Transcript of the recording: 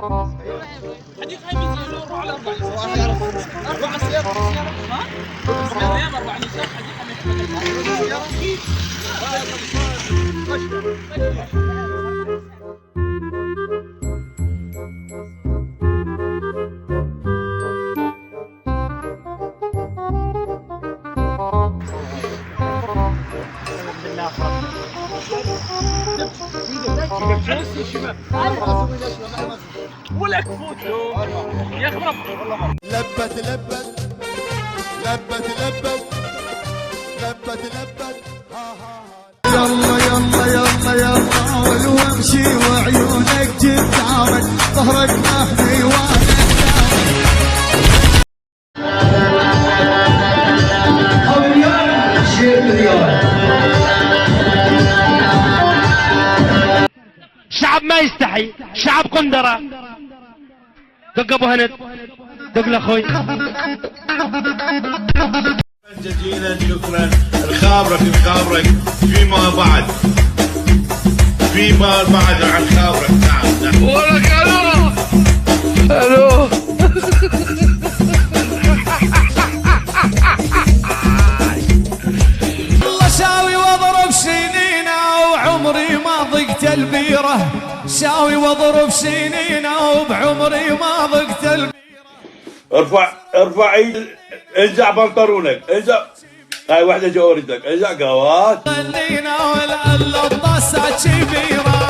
حديقة هاي بيزيدوا 4 على 4 4 سيارة ها؟ 4 نساء حديقة ولك فوتوا يا خرب لبت لبت لبت لبت لبت لبت يلا يلا يلا يلا وامشي وعيونك قدامك ظهرك محمي وانا شعب ما يستحي، شعب قندرة. دق ابو هند، دق لاخوي. جزيلا شكرا. الخابرك فيما بعد عن خابرك. نعم ولك الو والله شاوي واضرب سنينه وعمري ما ضقت البيره، شاوي واضرب سنينه وبعمري ما ضقت البيره. ارفع ايد، انزع بنطلونك، انزع. هاي وحده جوردك، انزع قوات. خلينا ولا الطاسه كبيره